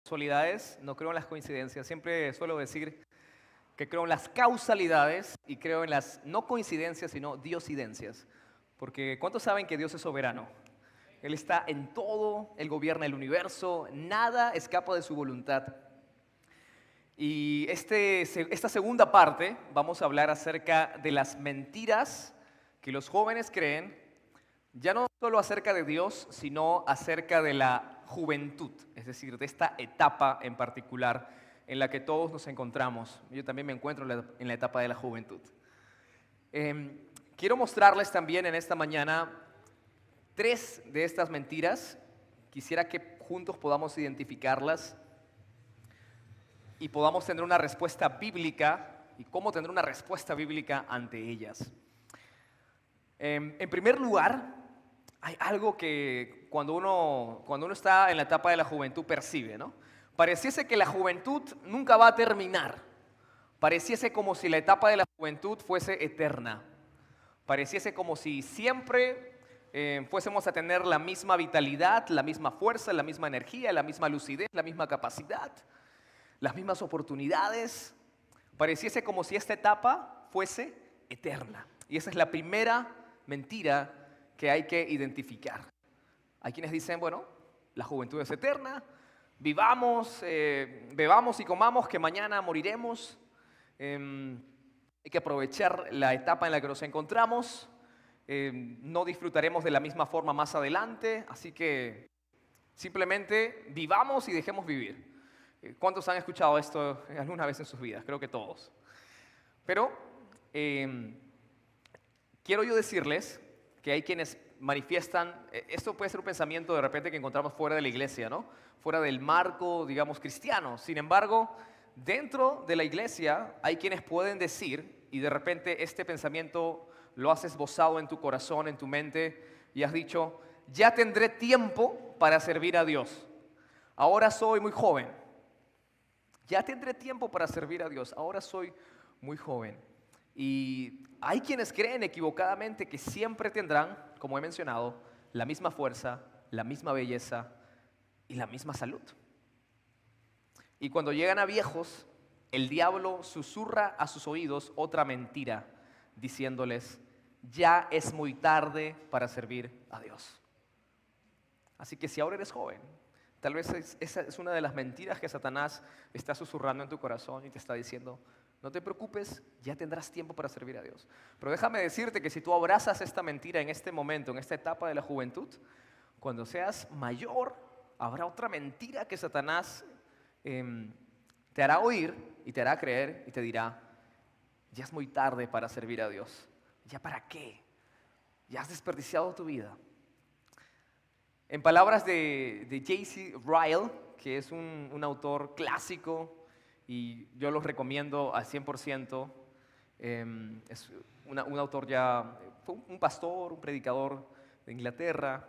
casualidades, no creo en las coincidencias. Siempre suelo decir que creo en las causalidades y creo en las no coincidencias, sino diosidencias. Porque ¿cuántos saben que Dios es soberano? Él está en todo, Él gobierna el universo, nada escapa de su voluntad. Y esta segunda parte vamos a hablar acerca de las mentiras que los jóvenes creen, ya no solo acerca de Dios, sino acerca de la juventud, es decir, de esta etapa en particular en la que todos nos encontramos. Yo también me encuentro en la etapa de la juventud. Quiero mostrarles también en esta mañana 3 de estas mentiras. Quisiera que juntos podamos identificarlas y podamos tener una respuesta bíblica y cómo tener una respuesta bíblica ante ellas. En primer lugar, hay algo que cuando uno está en la etapa de la juventud percibe, ¿no? Pareciese que la juventud nunca va a terminar. Pareciese como si la etapa de la juventud fuese eterna. Pareciese como si siempre fuésemos a tener la misma vitalidad, la misma fuerza, la misma energía, la misma lucidez, la misma capacidad, las mismas oportunidades. Pareciese como si esta etapa fuese eterna. Y esa es la primera mentira que hay que identificar. Hay quienes dicen, bueno, la juventud es eterna, vivamos, bebamos y comamos que mañana moriremos. Hay que aprovechar la etapa en la que nos encontramos. No disfrutaremos de la misma forma más adelante, así que simplemente vivamos y dejemos vivir. ¿Cuántos han escuchado esto alguna vez en sus vidas? Creo que todos. Pero quiero yo decirles que hay quienes manifiestan, esto puede ser un pensamiento de repente que encontramos fuera de la iglesia, ¿no? Fuera del marco, digamos, cristiano. Sin embargo, dentro de la iglesia hay quienes pueden decir, y de repente este pensamiento lo has esbozado en tu corazón, en tu mente, y has dicho, ya tendré tiempo para servir a Dios. Ahora soy muy joven. Ya tendré tiempo para servir a Dios. Ahora soy muy joven. Y hay quienes creen equivocadamente que siempre tendrán, como he mencionado, la misma fuerza, la misma belleza y la misma salud. Y cuando llegan a viejos, el diablo susurra a sus oídos otra mentira, diciéndoles, ya es muy tarde para servir a Dios. Así que si ahora eres joven, tal vez esa es una de las mentiras que Satanás está susurrando en tu corazón y te está diciendo, no te preocupes, ya tendrás tiempo para servir a Dios. Pero déjame decirte que si tú abrazas esta mentira en este momento, en esta etapa de la juventud, cuando seas mayor, habrá otra mentira que Satanás te hará oír y te hará creer y te dirá, ya es muy tarde para servir a Dios. ¿Ya para qué? Ya has desperdiciado tu vida. En palabras de J.C. Ryle, que es un autor clásico, y yo los recomiendo al 100%, es un autor ya, fue un pastor, un predicador de Inglaterra,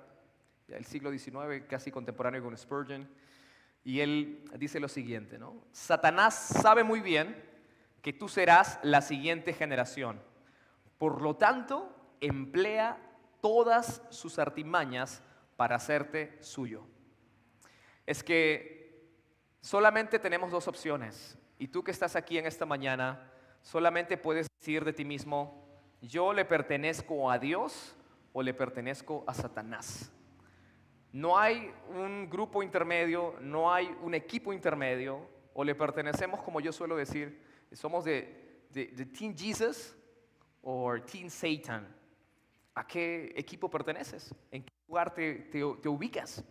del siglo XIX, casi contemporáneo con Spurgeon, y él dice lo siguiente, ¿no? Satanás sabe muy bien que tú serás la siguiente generación, por lo tanto, emplea todas sus artimañas para hacerte suyo. Es que solamente tenemos 2 opciones. Y tú que estás aquí en esta mañana, solamente puedes decir de ti mismo, yo le pertenezco a Dios o le pertenezco a Satanás. No hay un grupo intermedio, no hay un equipo intermedio, o le pertenecemos, como yo suelo decir, somos de Team Jesus o Team Satan. ¿A qué equipo perteneces? ¿En qué lugar te ubicas?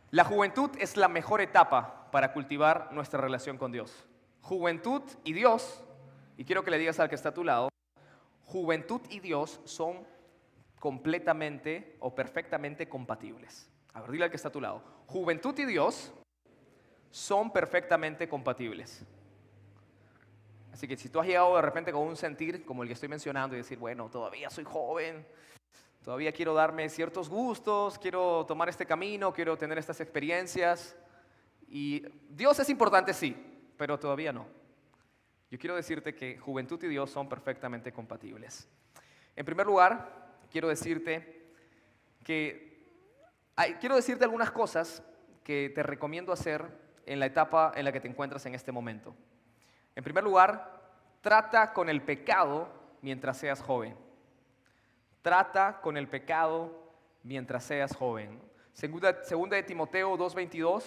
La juventud es la mejor etapa para cultivar nuestra relación con Dios. Juventud y Dios, y quiero que le digas al que está a tu lado, juventud y Dios son completamente o perfectamente compatibles. A ver, dile al que está a tu lado. Juventud y Dios son perfectamente compatibles. Así que si tú has llegado de repente con un sentir como el que estoy mencionando y decir, bueno, todavía soy joven, todavía quiero darme ciertos gustos, quiero tomar este camino, quiero tener estas experiencias. Y Dios es importante, sí, pero todavía no. Yo quiero decirte que juventud y Dios son perfectamente compatibles. En primer lugar, quiero decirte algunas cosas que te recomiendo hacer en la etapa en la que te encuentras en este momento. En primer lugar, trata con el pecado mientras seas joven. Trata con el pecado mientras seas joven. Segunda de Timoteo 2:22,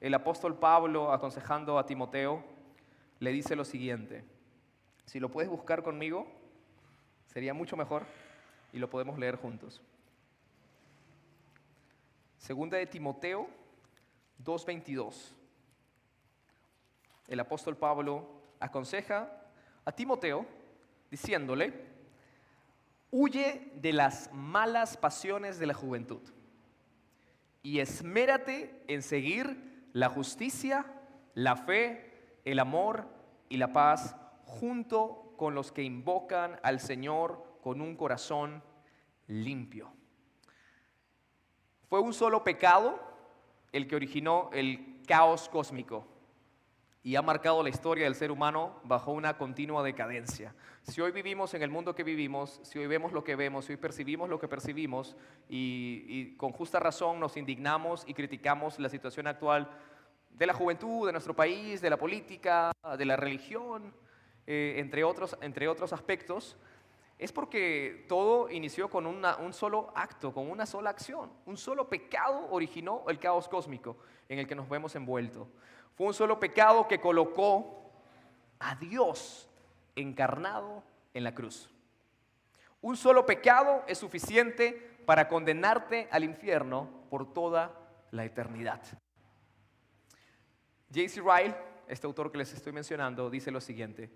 el apóstol Pablo, aconsejando a Timoteo, le dice lo siguiente. Si lo puedes buscar conmigo, sería mucho mejor y lo podemos leer juntos. Segunda de Timoteo 2:22. El apóstol Pablo aconseja a Timoteo diciéndole: huye de las malas pasiones de la juventud y esmérate en seguir la justicia, la fe, el amor y la paz junto con los que invocan al Señor con un corazón limpio. Fue un solo pecado el que originó el caos cósmico y ha marcado la historia del ser humano bajo una continua decadencia. Si hoy vivimos en el mundo que vivimos, si hoy vemos lo que vemos, si hoy percibimos lo que percibimos y con justa razón nos indignamos y criticamos la situación actual de la juventud, de nuestro país, de la política, de la religión, entre otros aspectos, es porque todo inició con un solo acto, con una sola acción. Un solo pecado originó el caos cósmico en el que nos vemos envueltos. Fue un solo pecado que colocó a Dios encarnado en la cruz. Un solo pecado es suficiente para condenarte al infierno por toda la eternidad. J.C. Ryle, este autor que les estoy mencionando, dice lo siguiente: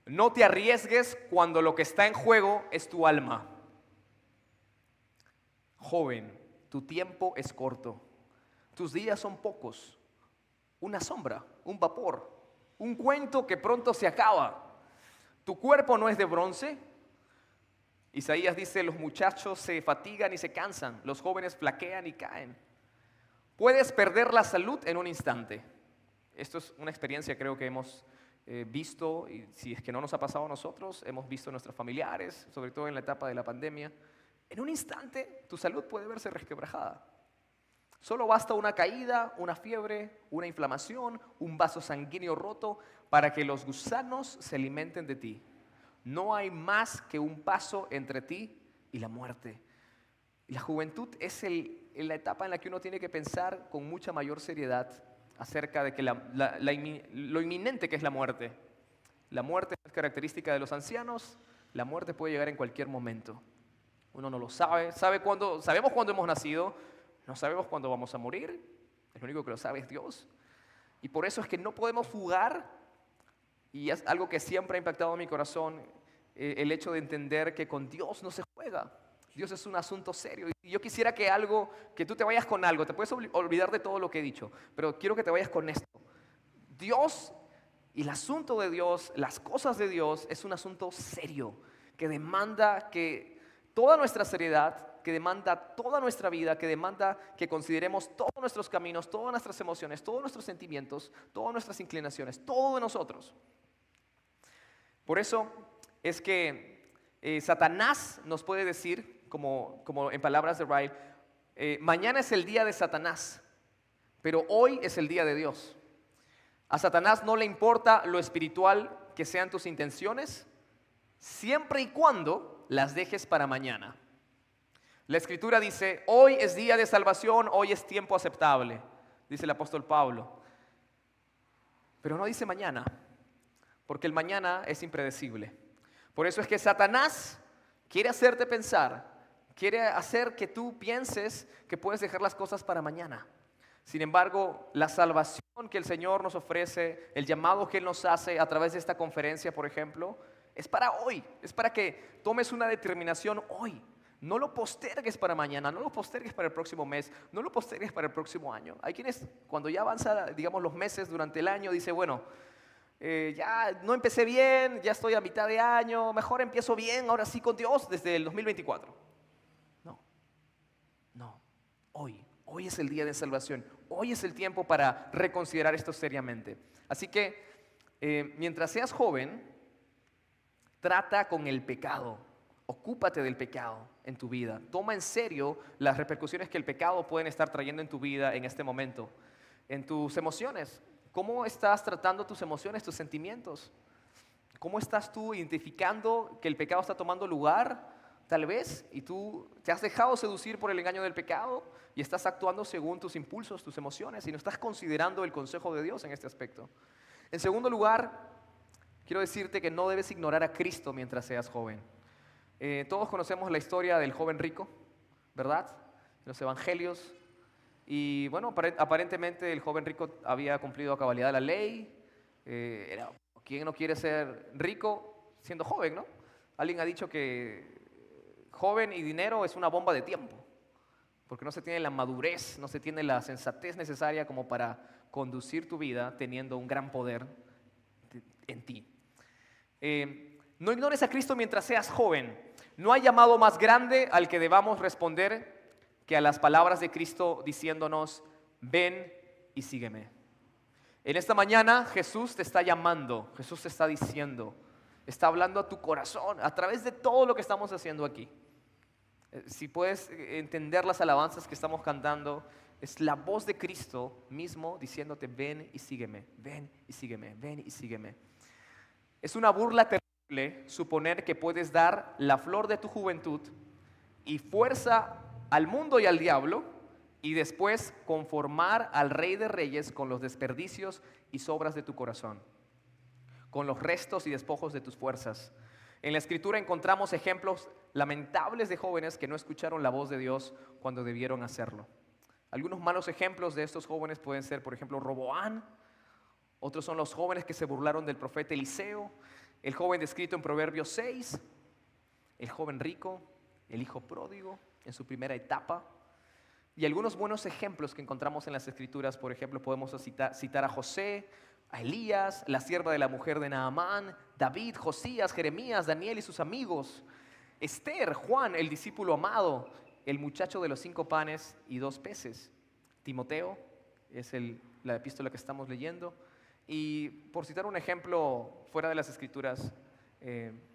no te arriesgues cuando lo que está en juego es tu alma. Joven, tu tiempo es corto, tus días son pocos. Una sombra, un vapor, un cuento que pronto se acaba. Tu cuerpo no es de bronce. Isaías dice: los muchachos se fatigan y se cansan, los jóvenes flaquean y caen. Puedes perder la salud en un instante. Esto es una experiencia, creo que hemos visto, y si es que no nos ha pasado a nosotros, hemos visto a nuestros familiares, sobre todo en la etapa de la pandemia. En un instante tu salud puede verse resquebrajada. Solo basta una caída, una fiebre, una inflamación, un vaso sanguíneo roto para que los gusanos se alimenten de ti. No hay más que un paso entre ti y la muerte. La juventud es la etapa en la que uno tiene que pensar con mucha mayor seriedad acerca de que lo inminente que es la muerte. La muerte es característica de los ancianos, la muerte puede llegar en cualquier momento. Uno no lo sabe, sabemos cuándo hemos nacido, no sabemos cuándo vamos a morir, el único que lo sabe es Dios. Y por eso es que no podemos jugar, y es algo que siempre ha impactado mi corazón, el hecho de entender que con Dios no se juega. Dios es un asunto serio. Y yo quisiera que tú te vayas con algo. Te puedes olvidar de todo lo que he dicho, pero quiero que te vayas con esto. Dios y el asunto de Dios, las cosas de Dios, es un asunto serio que demanda que toda nuestra seriedad, que demanda toda nuestra vida, que demanda que consideremos todos nuestros caminos, todas nuestras emociones, todos nuestros sentimientos, todas nuestras inclinaciones, todo de nosotros. Por eso es que Satanás nos puede decir, como en palabras de Ryle, mañana es el día de Satanás, pero hoy es el día de Dios. A Satanás no le importa lo espiritual que sean tus intenciones, siempre y cuando las dejes para mañana. La Escritura dice: hoy es día de salvación, hoy es tiempo aceptable, dice el apóstol Pablo. Pero no dice mañana, porque el mañana es impredecible. Por eso es que Satanás quiere hacerte pensar, quiere hacer que tú pienses que puedes dejar las cosas para mañana. Sin embargo, la salvación que el Señor nos ofrece, el llamado que Él nos hace a través de esta conferencia, por ejemplo, es para hoy, es para que tomes una determinación hoy. No lo postergues para mañana, no lo postergues para el próximo mes, no lo postergues para el próximo año. Hay quienes, cuando ya avanzan, digamos, los meses durante el año, dice: bueno, ya no empecé bien, ya estoy a mitad de año, mejor empiezo bien, ahora sí con Dios desde el 2024. No, hoy es el día de salvación, hoy es el tiempo para reconsiderar esto seriamente. Así que, mientras seas joven, trata con el pecado, ocúpate del pecado. en tu vida. Toma en serio las repercusiones que el pecado puede estar trayendo en tu vida en este momento. En tus emociones. ¿Cómo estás tratando tus emociones, tus sentimientos? ¿Cómo estás tú identificando que el pecado está tomando lugar, tal vez, y tú te has dejado seducir por el engaño del pecado y estás actuando según tus impulsos, tus emociones, y no estás considerando el consejo de Dios en este aspecto? En segundo lugar, quiero decirte que no debes ignorar a Cristo mientras seas joven. Todos conocemos la historia del joven rico, ¿verdad? En los evangelios. Y bueno, aparentemente el joven rico había cumplido a cabalidad la ley. ¿Quién no quiere ser rico siendo joven, no? Alguien ha dicho que joven y dinero es una bomba de tiempo, porque no se tiene la madurez, no se tiene la sensatez necesaria como para conducir tu vida teniendo un gran poder en ti. No ignores a Cristo mientras seas joven. No hay llamado más grande al que debamos responder que a las palabras de Cristo diciéndonos: ven y sígueme. En esta mañana Jesús te está llamando, Jesús te está diciendo, está hablando a tu corazón a través de todo lo que estamos haciendo aquí. Si puedes entender las alabanzas que estamos cantando, es la voz de Cristo mismo diciéndote: ven y sígueme, ven y sígueme, ven y sígueme. Es una burla terrible suponer que puedes dar la flor de tu juventud y fuerza al mundo y al diablo y después conformar al Rey de Reyes con los desperdicios y sobras de tu corazón, con los restos y despojos de tus fuerzas. En la Escritura encontramos ejemplos lamentables de jóvenes que no escucharon la voz de Dios cuando debieron hacerlo. Algunos malos ejemplos de estos jóvenes pueden ser, por ejemplo, Roboán. Otros son los jóvenes que se burlaron del profeta Eliseo, el joven descrito en Proverbios 6, el joven rico, el hijo pródigo en su primera etapa. Y algunos buenos ejemplos que encontramos en las Escrituras, por ejemplo, podemos citar a José, a Elías, la sierva de la mujer de Naamán, David, Josías, Jeremías, Daniel y sus amigos, Esther, Juan, el discípulo amado, el muchacho de los 5 panes y 2 peces, Timoteo, es la epístola que estamos leyendo. Y por citar un ejemplo fuera de las Escrituras,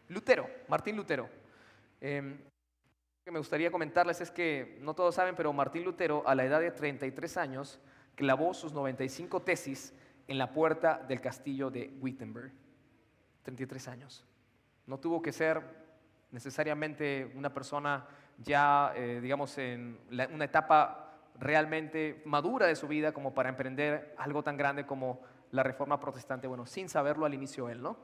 Lutero, Martín Lutero. Que me gustaría comentarles es que no todos saben, pero Martín Lutero a la edad de 33 años clavó sus 95 tesis en la puerta del castillo de Wittenberg. 33 años. No tuvo que ser necesariamente una persona ya, digamos, en una etapa realmente madura de su vida como para emprender algo tan grande como la Reforma Protestante, bueno, sin saberlo al inicio él, ¿no?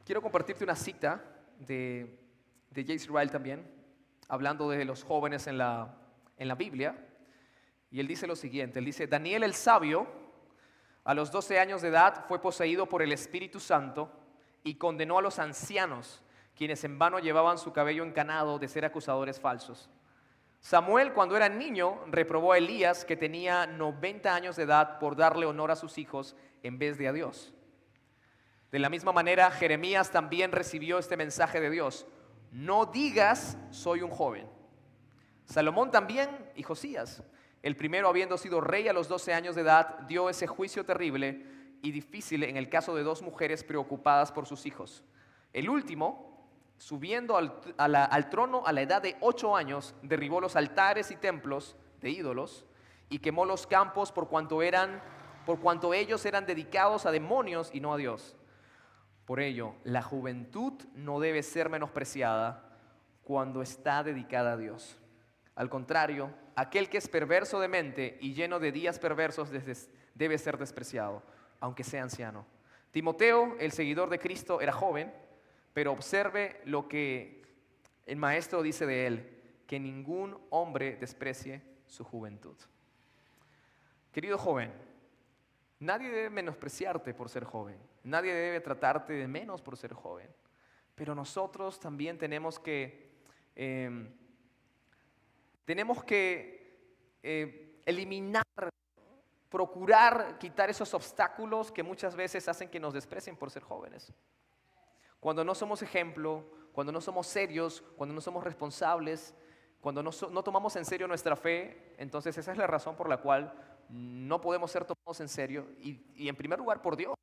Quiero compartirte una cita de J.C. Ryle también, hablando de los jóvenes en la Biblia, y él dice lo siguiente, él dice: Daniel el sabio, a los 12 años de edad, fue poseído por el Espíritu Santo y condenó a los ancianos, quienes en vano llevaban su cabello encanado, de ser acusadores falsos. Samuel, cuando era niño, reprobó a Elías, que tenía 90 años de edad, por darle honor a sus hijos en vez de a Dios. De la misma manera, Jeremías también recibió este mensaje de Dios: no digas soy un joven. Salomón también, y Josías, el primero habiendo sido rey a los 12 años de edad, dio ese juicio terrible y difícil en el caso de 2 mujeres preocupadas por sus hijos. El último, subiendo al trono a la edad de 8 años, derribó los altares y templos de ídolos y quemó los campos por cuanto ellos eran dedicados a demonios y no a Dios. Por ello, la juventud no debe ser menospreciada cuando está dedicada a Dios. Al contrario, aquel que es perverso de mente y lleno de días perversos debe ser despreciado, aunque sea anciano. Timoteo, el seguidor de Cristo, era joven, pero observe lo que el maestro dice de él: que ningún hombre desprecie su juventud. Querido joven, nadie debe menospreciarte por ser joven. Nadie debe tratarte de menos por ser joven. Pero nosotros también tenemos que eliminar, procurar quitar esos obstáculos que muchas veces hacen que nos desprecien por ser jóvenes. Cuando no somos ejemplo, cuando no somos serios, cuando no somos responsables, cuando no tomamos en serio nuestra fe, entonces esa es la razón por la cual no podemos ser tomados en serio, y en primer lugar por Dios,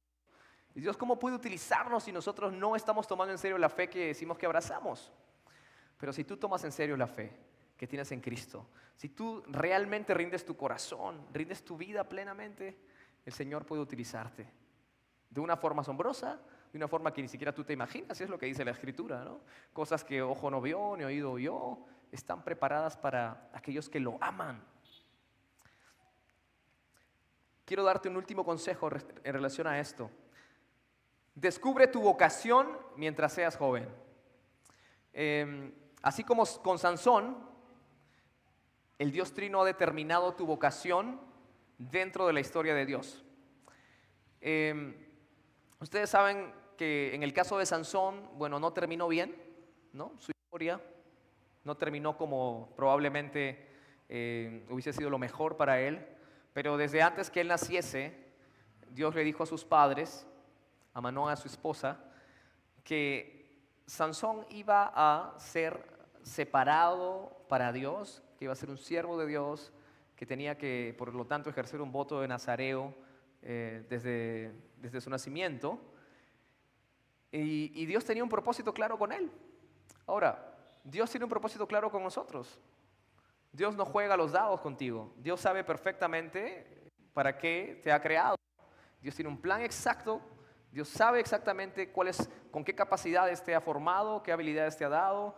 Y Dios, ¿cómo puede utilizarnos si nosotros no estamos tomando en serio la fe que decimos que abrazamos? Pero si tú tomas en serio la fe que tienes en Cristo, si tú realmente rindes tu corazón, rindes tu vida plenamente, el Señor puede utilizarte de una forma asombrosa, de una forma que ni siquiera tú te imaginas. Es lo que dice la Escritura, ¿no? Cosas que ojo no vio, ni oído oyó, están preparadas para aquellos que lo aman. Quiero darte un último consejo en relación a esto. Descubre tu vocación mientras seas joven. Así como con Sansón, el Dios Trino ha determinado tu vocación dentro de la historia de Dios. Ustedes saben que en el caso de Sansón, bueno, no terminó bien, ¿no? Su historia no terminó como probablemente hubiese sido lo mejor para él, pero desde antes que él naciese, Dios le dijo a sus padres, a Manoah, a su esposa, que Sansón iba a ser separado para Dios, que iba a ser un siervo de Dios, que tenía que, por lo tanto, ejercer un voto de nazareo desde su nacimiento. Y Dios tenía un propósito claro con él. Ahora, Dios tiene un propósito claro con nosotros. Dios no juega los dados contigo. Dios sabe perfectamente para qué te ha creado. Dios tiene un plan exacto. Dios sabe exactamente con qué capacidades te ha formado, qué habilidades te ha dado.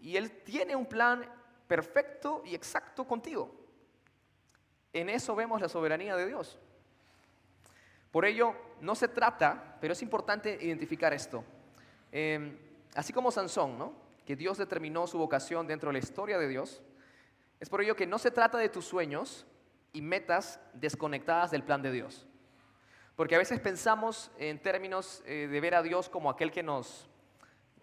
Y Él tiene un plan perfecto y exacto contigo. En eso vemos la soberanía de Dios. Por ello, no se trata, pero es importante identificar esto. Así como Sansón, ¿no? Que Dios determinó su vocación dentro de la historia de Dios, es por ello que no se trata de tus sueños y metas desconectadas del plan de Dios. Porque a veces pensamos en términos de ver a Dios como aquel que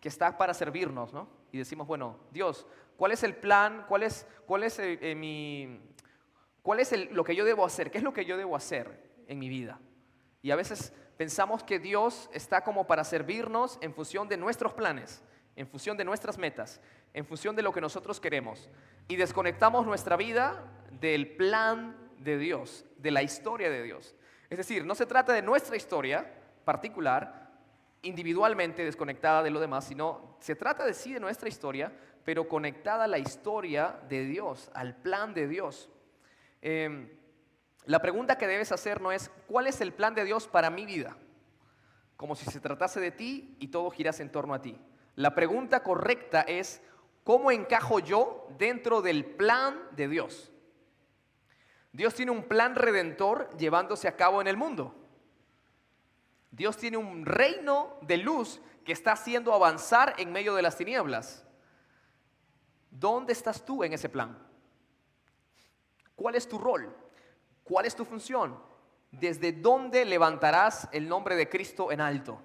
está para servirnos, ¿no? Y decimos, bueno, Dios, ¿cuál es el plan? ¿Cuál es lo que yo debo hacer? ¿Qué es lo que yo debo hacer en mi vida? Y a veces pensamos que Dios está como para servirnos en función de nuestros planes, en función de nuestras metas, en función de lo que nosotros queremos. Y desconectamos nuestra vida del plan de Dios, de la historia de Dios. Es decir, no se trata de nuestra historia particular, individualmente desconectada de lo demás, sino se trata de sí de nuestra historia, pero conectada a la historia de Dios, al plan de Dios. La pregunta que debes hacer no es ¿cuál es el plan de Dios para mi vida? Como si se tratase de ti y todo girase en torno a ti. La pregunta correcta es ¿cómo encajo yo dentro del plan de Dios? Dios tiene un plan redentor llevándose a cabo en el mundo. Dios tiene un reino de luz que está haciendo avanzar en medio de las tinieblas. ¿Dónde estás tú en ese plan? ¿Cuál es tu rol? ¿Cuál es tu función? ¿Desde dónde levantarás el nombre de Cristo en alto?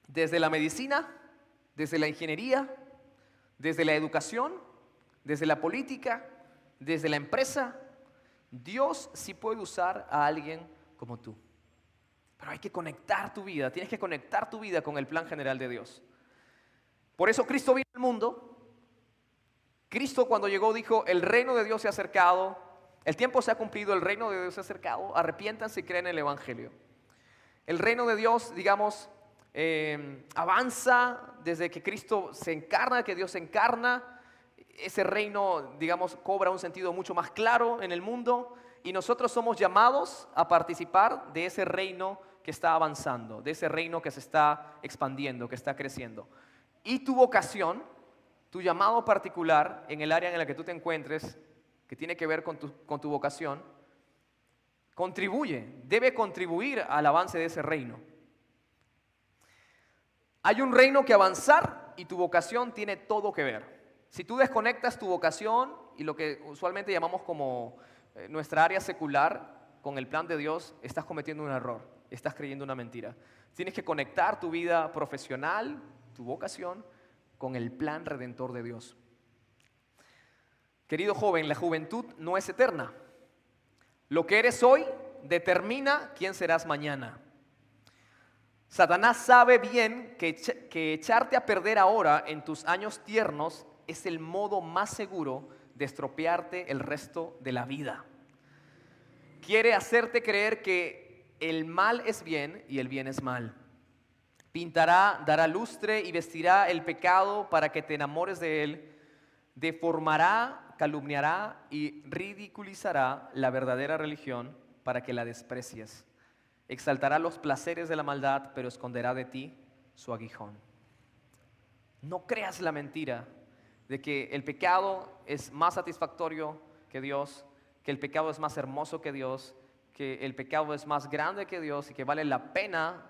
¿Desde la medicina? ¿Desde la ingeniería? ¿Desde la educación? ¿Desde la política? ¿Desde la empresa? Dios sí puede usar a alguien como tú. Pero hay que conectar tu vida, tienes que conectar tu vida con el plan general de Dios. Por eso Cristo vino al mundo. Cristo cuando llegó dijo, el reino de Dios se ha acercado, el tiempo se ha cumplido, el reino de Dios se ha acercado, arrepiéntanse y creen en el Evangelio. El reino de Dios, digamos, avanza desde que Cristo se encarna, que Dios se encarna. Ese reino, digamos, cobra un sentido mucho más claro en el mundo y nosotros somos llamados a participar de ese reino que está avanzando, de ese reino que se está expandiendo, que está creciendo. Y tu vocación, tu llamado particular en el área en la que tú te encuentres, que tiene que ver con tu vocación, debe contribuir al avance de ese reino. Hay un reino que avanzar y tu vocación tiene todo que ver. Si tú desconectas tu vocación y lo que usualmente llamamos como nuestra área secular con el plan de Dios, estás cometiendo un error, estás creyendo una mentira. Tienes que conectar tu vida profesional, tu vocación, con el plan redentor de Dios. Querido joven, la juventud no es eterna. Lo que eres hoy determina quién serás mañana. Satanás sabe bien que echarte a perder ahora en tus años tiernos es el modo más seguro de estropearte el resto de la vida. Quiere hacerte creer que el mal es bien y el bien es mal. Pintará, dará lustre y vestirá el pecado para que te enamores de él. Deformará, calumniará y ridiculizará la verdadera religión para que la desprecies. Exaltará los placeres de la maldad, pero esconderá de ti su aguijón. No creas la mentira de que el pecado es más satisfactorio que Dios, que el pecado es más hermoso que Dios, que el pecado es más grande que Dios y que vale la pena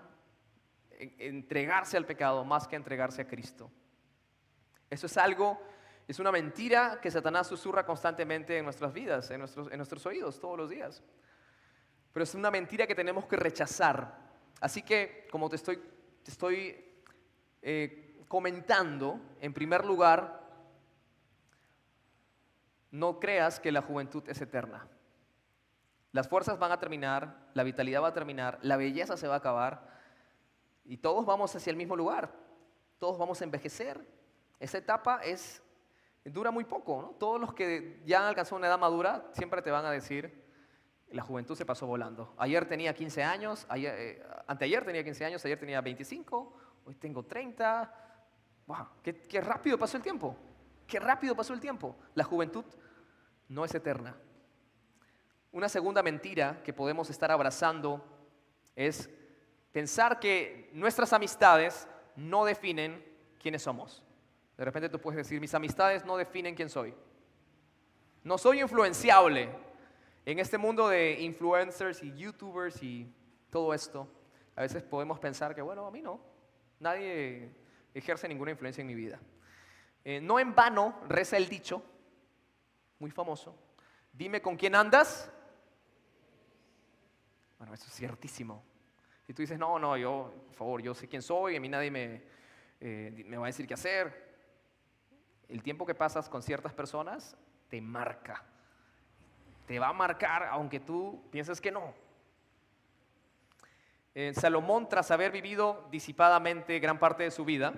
entregarse al pecado más que entregarse a Cristo. Eso es una mentira que Satanás susurra constantemente en nuestras vidas, en nuestros oídos todos los días. Pero es una mentira que tenemos que rechazar. Así que, como te estoy comentando, en primer lugar, no creas que la juventud es eterna. Las fuerzas van a terminar, la vitalidad va a terminar, la belleza se va a acabar y todos vamos hacia el mismo lugar. Todos vamos a envejecer. Esa etapa dura muy poco, ¿no? Todos los que ya han alcanzado una edad madura siempre te van a decir, la juventud se pasó volando. Ayer tenía 15 años, anteayer tenía 15 años, ayer tenía 25, hoy tengo 30. ¡Wow! ¡Qué rápido pasó el tiempo! ¡Qué rápido pasó el tiempo! La juventud no es eterna. Una segunda mentira que podemos estar abrazando es pensar que nuestras amistades no definen quiénes somos. De repente tú puedes decir, mis amistades no definen quién soy. No soy influenciable. En este mundo de influencers y youtubers y todo esto, a veces podemos pensar que, bueno, a mí no. Nadie ejerce ninguna influencia en mi vida. No en vano reza el dicho, muy famoso, dime con quién andas. Bueno, eso es ciertísimo. Si tú dices, no, yo, por favor, yo sé quién soy, a mí nadie me va a decir qué hacer. El tiempo que pasas con ciertas personas te marca. Te va a marcar aunque tú pienses que no. Salomón, tras haber vivido disipadamente gran parte de su vida,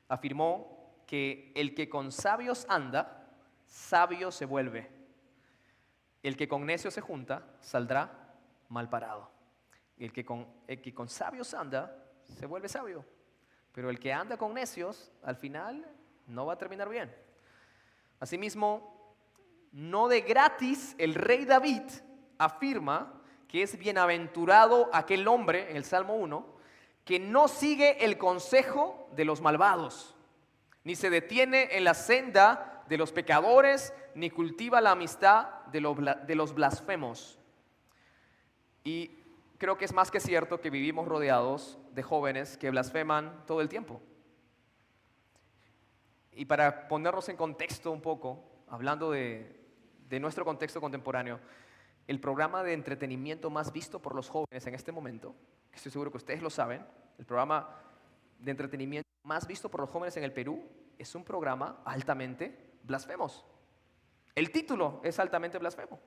afirmó que el que con sabios anda, sabio se vuelve. El que con necios se junta, saldrá mal parado. El que con sabios anda, se vuelve sabio. Pero el que anda con necios, al final, no va a terminar bien. Asimismo, no de gratis, el rey David afirma que es bienaventurado aquel hombre, en el Salmo 1, que no sigue el consejo de los malvados, ni se detiene en la senda de los pecadores, ni cultiva la amistad de los blasfemos. Y creo que es más que cierto que vivimos rodeados de jóvenes que blasfeman todo el tiempo. Y para ponernos en contexto un poco, hablando de nuestro contexto contemporáneo, el programa de entretenimiento más visto por los jóvenes en este momento, que estoy seguro que ustedes lo saben, el programa de entretenimiento más visto por los jóvenes en el Perú es un programa altamente blasfemos. El título es altamente blasfemo.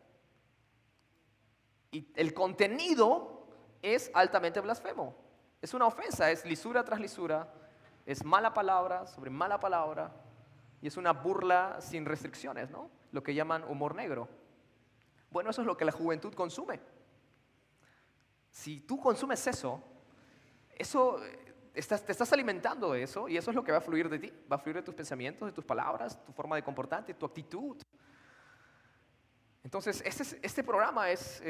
Y el contenido es altamente blasfemo. Es una ofensa, es lisura tras lisura, es mala palabra sobre mala palabra y es una burla sin restricciones, ¿no? Lo que llaman humor negro. Bueno, eso es lo que la juventud consume. Si tú consumes eso te estás alimentando de eso y eso es lo que va a fluir de ti. Va a fluir de tus pensamientos, de tus palabras, tu forma de comportarte, tu actitud. Entonces, este programa es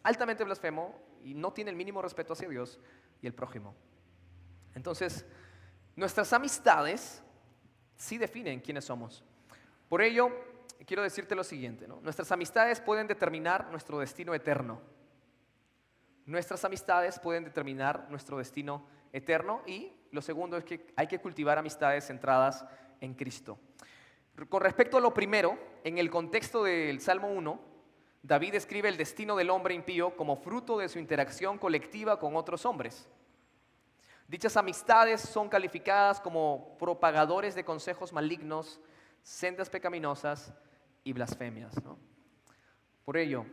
altamente blasfemo y no tiene el mínimo respeto hacia Dios y el prójimo. Entonces, nuestras amistades sí definen quiénes somos. Por ello, quiero decirte lo siguiente, ¿no? Nuestras amistades pueden determinar nuestro destino eterno. Nuestras amistades pueden determinar nuestro destino eterno y lo segundo es que hay que cultivar amistades centradas en Cristo. Con respecto a lo primero, en el contexto del Salmo 1, David describe el destino del hombre impío como fruto de su interacción colectiva con otros hombres. Dichas amistades son calificadas como propagadores de consejos malignos, sendas pecaminosas y blasfemias, ¿no? Por ello,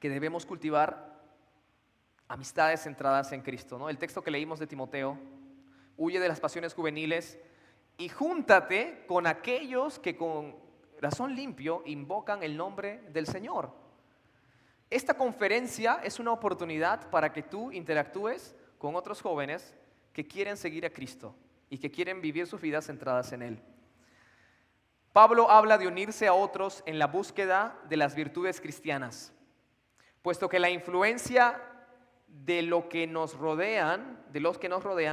que debemos cultivar amistades centradas en Cristo, ¿no? El texto que leímos de Timoteo, huye de las pasiones juveniles y júntate con aquellos que con corazón limpio invocan el nombre del Señor. esta conferencia es una oportunidad para que tú interactúes con otros jóvenes que quieren seguir a Cristo y que quieren vivir sus vidas centradas en Él. Pablo habla de unirse a otros en la búsqueda de las virtudes cristianas, puesto que la influencia de los que nos rodean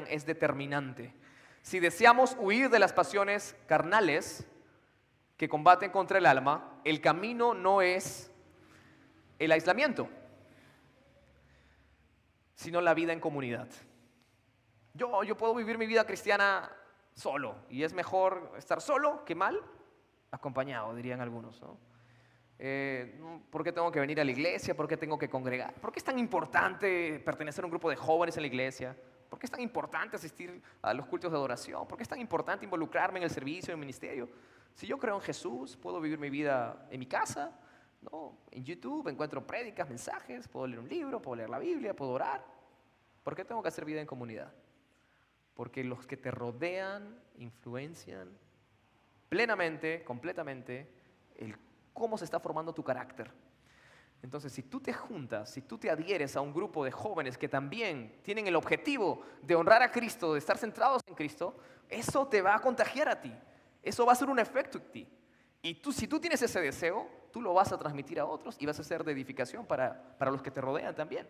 es determinante. Si deseamos huir de las pasiones carnales que combaten contra el alma, el camino no es el aislamiento, sino la vida en comunidad. Yo puedo vivir mi vida cristiana solo, y es mejor estar solo que mal acompañado, dirían algunos, ¿no? ¿Por qué tengo que venir a la iglesia? ¿Por qué tengo que congregar? ¿Por qué es tan importante pertenecer a un grupo de jóvenes en la iglesia? ¿Por qué es tan importante asistir a los cultos de adoración? ¿Por qué es tan importante involucrarme en el servicio, en el ministerio? Si yo creo en Jesús, puedo vivir mi vida en mi casa, ¿no? En YouTube encuentro prédicas, mensajes, puedo leer un libro, puedo leer la Biblia, puedo orar. ¿Por qué tengo que hacer vida en comunidad? Porque los que te rodean influencian plenamente, completamente, cómo se está formando tu carácter. Entonces, si tú te juntas, si tú te adhieres a un grupo de jóvenes que también tienen el objetivo de honrar a Cristo, de estar centrados en Cristo, eso te va a contagiar a ti. Eso va a ser un efecto en ti. Y si tú tienes ese deseo, tú lo vas a transmitir a otros y vas a ser de edificación para los que te rodean también.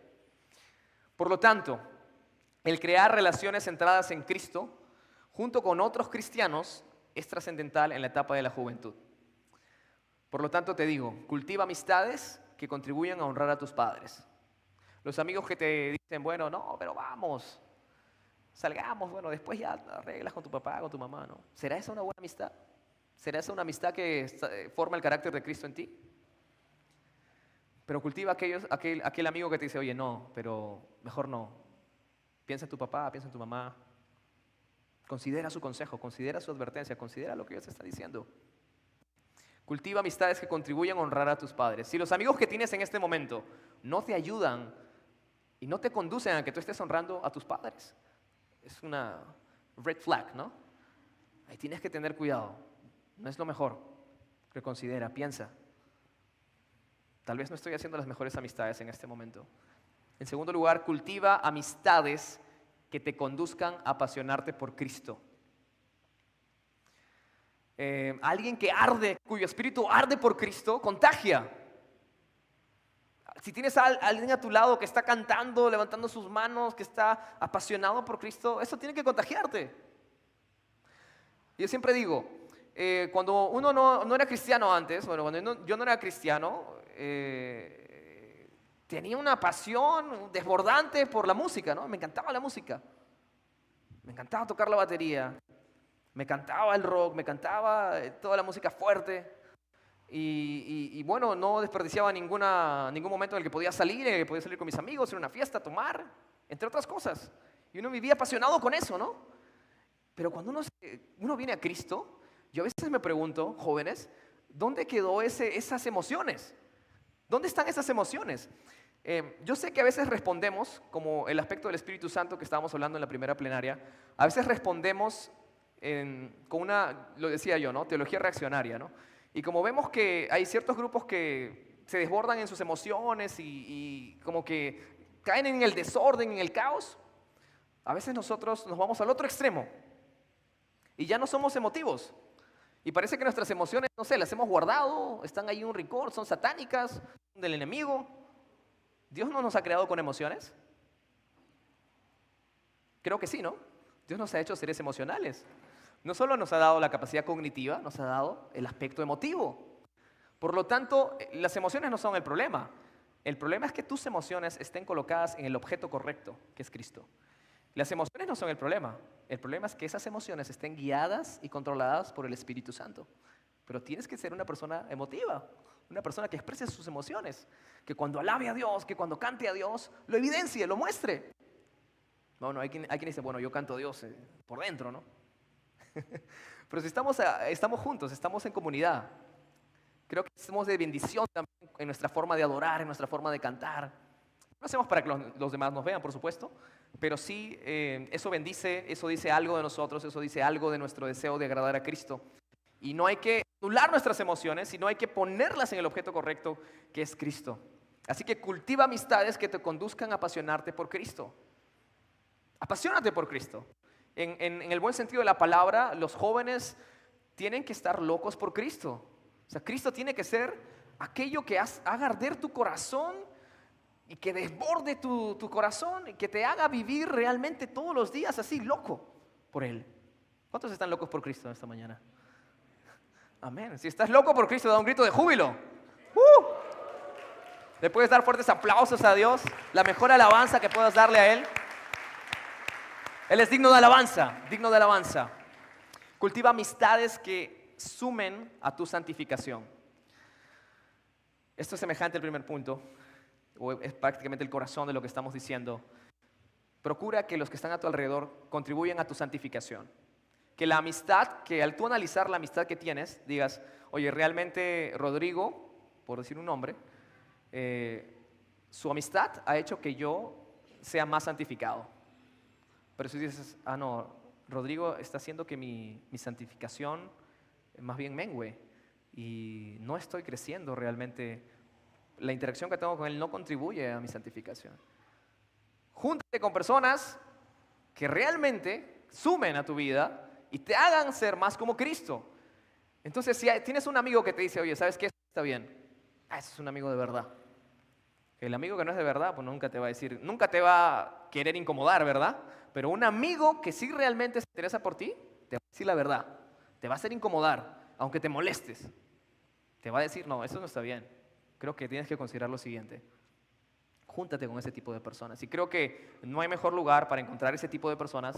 Por lo tanto, el crear relaciones centradas en Cristo, junto con otros cristianos, es trascendental en la etapa de la juventud. Por lo tanto, te digo, cultiva amistades que contribuyan a honrar a tus padres. Los amigos que te dicen, bueno, no, pero vamos, salgamos, bueno, después ya arreglas con tu papá, con tu mamá, ¿no? ¿Será esa una buena amistad? ¿Será esa una amistad que forma el carácter de Cristo en ti? Pero cultiva aquel amigo que te dice, oye, no, pero mejor no. Piensa en tu papá, piensa en tu mamá. Considera su consejo, considera su advertencia, considera lo que Dios te está diciendo. Cultiva amistades que contribuyan a honrar a tus padres. Si los amigos que tienes en este momento no te ayudan y no te conducen a que tú estés honrando a tus padres, es una red flag, ¿no? Ahí tienes que tener cuidado. No es lo mejor. Reconsidera, piensa. Tal vez no estoy haciendo las mejores amistades en este momento. En segundo lugar, cultiva amistades que te conduzcan a apasionarte por Cristo. Alguien que arde, cuyo espíritu arde por Cristo, contagia. Si tienes a alguien a tu lado que está cantando, levantando sus manos, que está apasionado por Cristo, eso tiene que contagiarte. Yo siempre digo, cuando uno no era cristiano antes, bueno, cuando yo no era cristiano, tenía una pasión desbordante por la música, ¿no? Me encantaba la música. Me encantaba tocar la batería. Me encantaba el rock, me encantaba toda la música fuerte. Y bueno, no desperdiciaba ningún momento en el que podía salir con mis amigos, ir a una fiesta, tomar, entre otras cosas. Y uno vivía apasionado con eso, ¿no? Pero cuando uno viene a Cristo, yo a veces me pregunto, jóvenes, ¿dónde quedó esas emociones? ¿Dónde están esas emociones? Yo sé que a veces respondemos, como el aspecto del Espíritu Santo que estábamos hablando en la primera plenaria, a veces respondemos con una, lo decía yo, ¿no? Teología reaccionaria, ¿no? Y como vemos que hay ciertos grupos que se desbordan en sus emociones y como que caen en el desorden, en el caos, a veces nosotros nos vamos al otro extremo y ya no somos emotivos. Y parece que nuestras emociones, no sé, las hemos guardado, están ahí en un rincón, son satánicas, son del enemigo. ¿Dios no nos ha creado con emociones? Creo que sí, ¿no? Dios nos ha hecho seres emocionales. No solo nos ha dado la capacidad cognitiva, nos ha dado el aspecto emotivo. Por lo tanto, las emociones no son el problema. El problema es que tus emociones estén colocadas en el objeto correcto, que es Cristo. Las emociones no son el problema. El problema es que esas emociones estén guiadas y controladas por el Espíritu Santo. Pero tienes que ser una persona emotiva, una persona que exprese sus emociones, que cuando alabe a Dios, que cuando cante a Dios, lo evidencie, lo muestre. Bueno, hay quien dice, bueno, yo canto a Dios por dentro, ¿no? Pero si estamos juntos, estamos en comunidad, creo que somos de bendición también en nuestra forma de adorar, en nuestra forma de cantar. No hacemos para que los demás nos vean, por supuesto, pero sí eso bendice, eso dice algo de nosotros, eso dice algo de nuestro deseo de agradar a Cristo. Y no hay que anular nuestras emociones, sino hay que ponerlas en el objeto correcto, que es Cristo. Así que cultiva amistades que te conduzcan a apasionarte por Cristo. Apasionate por Cristo. En el buen sentido de la palabra, los jóvenes tienen que estar locos por Cristo. O sea, Cristo tiene que ser aquello que haga arder tu corazón y que desborde tu corazón y que te haga vivir realmente todos los días así, loco por Él. ¿Cuántos están locos por Cristo esta mañana? Amén. Si estás loco por Cristo, da un grito de júbilo. Le puedes dar fuertes aplausos a Dios, la mejor alabanza que puedas darle a Él. Él es digno de alabanza, digno de alabanza. Cultiva amistades que sumen a tu santificación. Esto es semejante al primer punto, o es prácticamente el corazón de lo que estamos diciendo. Procura que los que están a tu alrededor contribuyan a tu santificación. Que la amistad, que al tú analizar la amistad que tienes, digas, oye, realmente Rodrigo, por decir un nombre, su amistad ha hecho que yo sea más santificado. Pero si dices, no, Rodrigo está haciendo que mi santificación más bien mengue y no estoy creciendo realmente, la interacción que tengo con él no contribuye a mi santificación. Júntate con personas que realmente sumen a tu vida y te hagan ser más como Cristo. Entonces, si tienes un amigo que te dice, oye, ¿sabes qué? Está bien. Ese es un amigo de verdad. El amigo que no es de verdad, pues nunca te va a decir, nunca te va a querer incomodar, ¿verdad? Pero un amigo que sí realmente se interesa por ti, te va a decir la verdad. Te va a hacer incomodar, aunque te molestes. Te va a decir, no, eso no está bien. Creo que tienes que considerar lo siguiente. Júntate con ese tipo de personas. Y creo que no hay mejor lugar para encontrar ese tipo de personas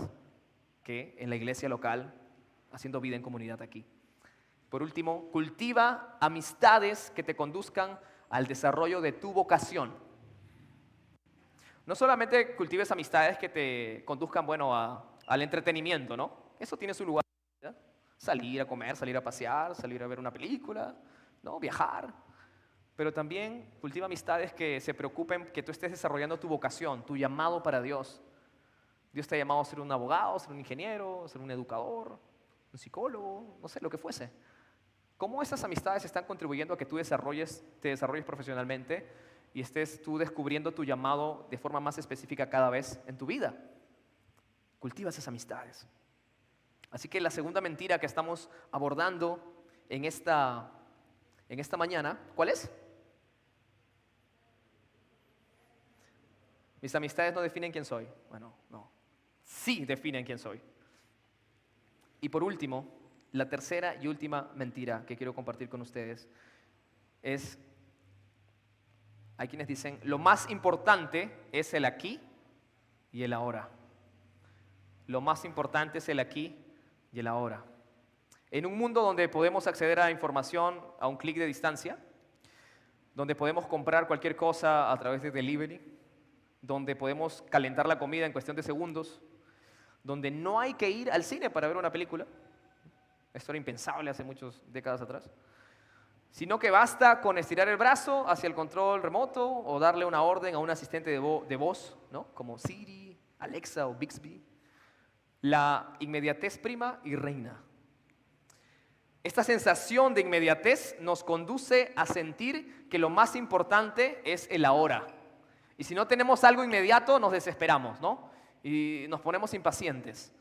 que en la iglesia local, haciendo vida en comunidad aquí. Por último, cultiva amistades que te conduzcan al desarrollo de tu vocación. No solamente cultives amistades que te conduzcan, al entretenimiento, ¿no? Eso tiene su lugar, ¿verdad? Salir a comer, salir a pasear, salir a ver una película, ¿no? Viajar. Pero también cultiva amistades que se preocupen que tú estés desarrollando tu vocación, tu llamado para Dios. Dios te ha llamado a ser un abogado, a ser un ingeniero, a ser un educador, un psicólogo, no sé, lo que fuese. ¿Cómo esas amistades están contribuyendo a que tú te desarrolles profesionalmente y estés tú descubriendo tu llamado de forma más específica cada vez en tu vida? Cultiva esas amistades. Así que la segunda mentira que estamos abordando en esta mañana, ¿cuál es? Mis amistades no definen quién soy. Bueno, no. Sí definen quién soy. Y por último, la tercera y última mentira que quiero compartir con ustedes es, hay quienes dicen, lo más importante es el aquí y el ahora. Lo más importante es el aquí y el ahora. En un mundo donde podemos acceder a información a un clic de distancia, donde podemos comprar cualquier cosa a través de delivery, donde podemos calentar la comida en cuestión de segundos, donde no hay que ir al cine para ver una película, esto era impensable hace muchas décadas atrás, sino que basta con estirar el brazo hacia el control remoto o darle una orden a un asistente de voz, ¿no? Como Siri, Alexa o Bixby. La inmediatez prima y reina. Esta sensación de inmediatez nos conduce a sentir que lo más importante es el ahora. Y si no tenemos algo inmediato, nos desesperamos, ¿no? Y nos ponemos impacientes.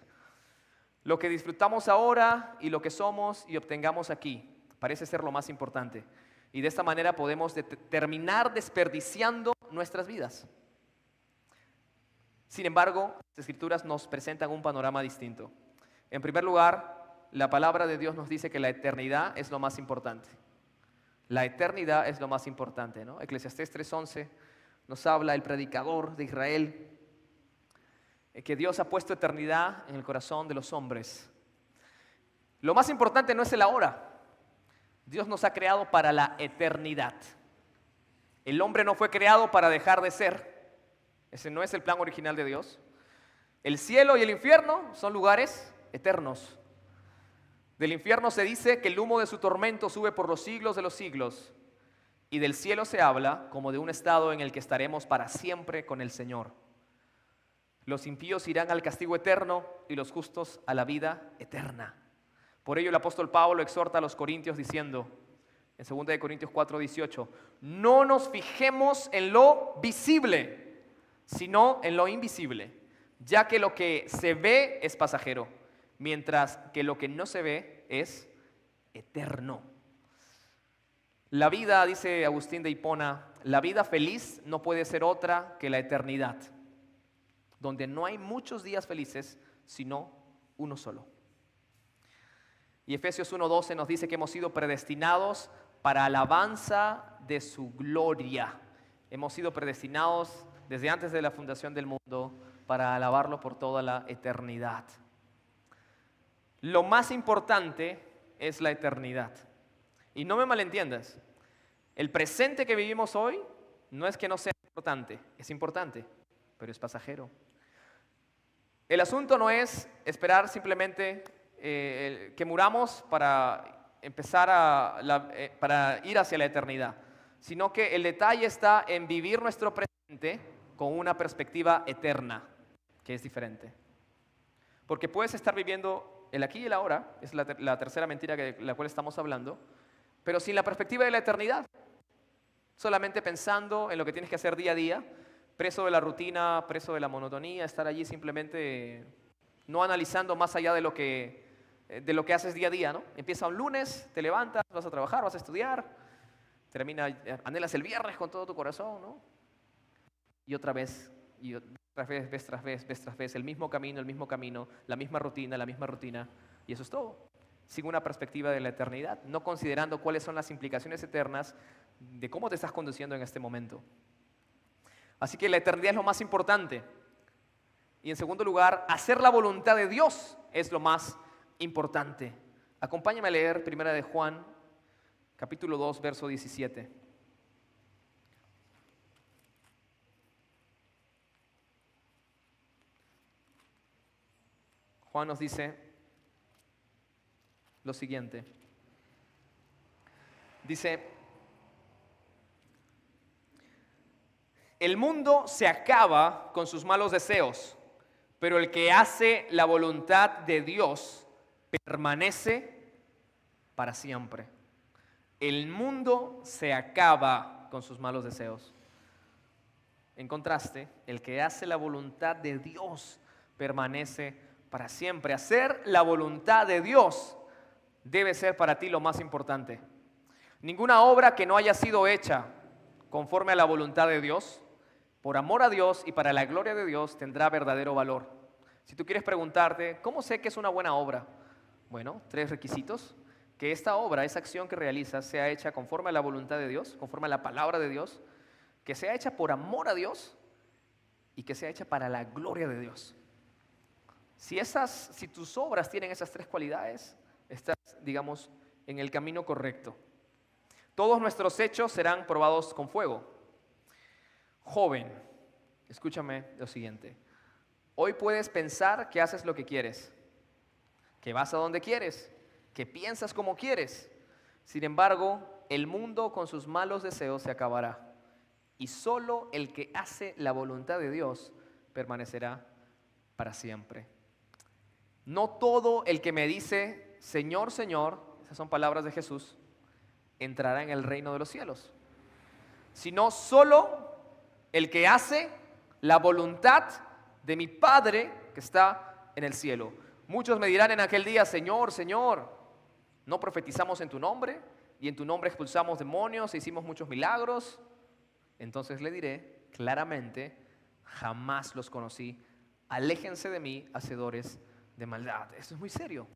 Lo que disfrutamos ahora y lo que somos y obtengamos aquí parece ser lo más importante. Y de esta manera podemos terminar desperdiciando nuestras vidas. Sin embargo, las Escrituras nos presentan un panorama distinto. En primer lugar, la palabra de Dios nos dice que la eternidad es lo más importante. La eternidad es lo más importante, ¿no? Eclesiastés 3:11 nos habla el predicador de Israel, que Dios ha puesto eternidad en el corazón de los hombres. Lo más importante no es el ahora. Dios nos ha creado para la eternidad. El hombre no fue creado para dejar de ser. Ese no es el plan original de Dios. El cielo y el infierno son lugares eternos. Del infierno se dice que el humo de su tormento sube por los siglos de los siglos. Y del cielo se habla como de un estado en el que estaremos para siempre con el Señor. Los impíos irán al castigo eterno y los justos a la vida eterna. Por ello el apóstol Pablo exhorta a los corintios diciendo, En 2 Corintios 4:18, no nos fijemos en lo visible, sino en lo invisible, ya que lo que se ve es pasajero, mientras que lo que no se ve es eterno. La vida, dice Agustín de Hipona, la vida feliz no puede ser otra que la eternidad, donde no hay muchos días felices, sino uno solo. Y Efesios 1:12 nos dice que hemos sido predestinados para alabanza de su gloria. Hemos sido predestinados desde antes de la fundación del mundo para alabarlo por toda la eternidad. Lo más importante es la eternidad. Y no me malentiendas, el presente que vivimos hoy no es que no sea importante, es importante, pero es pasajero. El asunto no es esperar simplemente que muramos para empezar para ir hacia la eternidad, sino que el detalle está en vivir nuestro presente con una perspectiva eterna, que es diferente. Porque puedes estar viviendo el aquí y el ahora, es la tercera mentira de la cual estamos hablando, pero sin la perspectiva de la eternidad, solamente pensando en lo que tienes que hacer día a día, preso de la rutina, preso de la monotonía, estar allí simplemente no analizando más allá de lo que haces día a día, ¿no? Empieza un lunes, te levantas, vas a trabajar, vas a estudiar, anhelas el viernes con todo tu corazón, ¿no? Y otra vez, vez tras vez, el mismo camino, la misma rutina, y eso es todo. Sin una perspectiva de la eternidad, no considerando cuáles son las implicaciones eternas de cómo te estás conduciendo en este momento. Así que la eternidad es lo más importante. Y en segundo lugar, hacer la voluntad de Dios es lo más importante. Acompáñame a leer 1 de Juan, capítulo 2, verso 17. Juan nos dice lo siguiente. Dice, el mundo se acaba con sus malos deseos, pero el que hace la voluntad de Dios permanece para siempre. El mundo se acaba con sus malos deseos. En contraste, el que hace la voluntad de Dios permanece para siempre. Hacer la voluntad de Dios debe ser para ti lo más importante. Ninguna obra que no haya sido hecha conforme a la voluntad de Dios, por amor a Dios y para la gloria de Dios, tendrá verdadero valor. Si tú quieres preguntarte, ¿cómo sé que es una buena obra? Bueno, 3 requisitos. Que esta obra, esa acción que realizas, sea hecha conforme a la voluntad de Dios, conforme a la palabra de Dios, que sea hecha por amor a Dios y que sea hecha para la gloria de Dios. Si tus obras tienen esas 3 cualidades, estás, digamos, en el camino correcto. Todos nuestros hechos serán probados con fuego. Joven, escúchame lo siguiente. Hoy puedes pensar que haces lo que quieres, que vas a donde quieres, que piensas como quieres. Sin embargo, el mundo con sus malos deseos se acabará. Y solo el que hace la voluntad de Dios permanecerá para siempre. No todo el que me dice, Señor, Señor, esas son palabras de Jesús, entrará en el reino de los cielos, sino solo el que hace la voluntad de mi Padre que está en el cielo. Muchos me dirán en aquel día, Señor, Señor, ¿no profetizamos en tu nombre? Y en tu nombre expulsamos demonios e hicimos muchos milagros. Entonces le diré claramente, jamás los conocí. Aléjense de mí, hacedores de maldad. Esto es muy serio.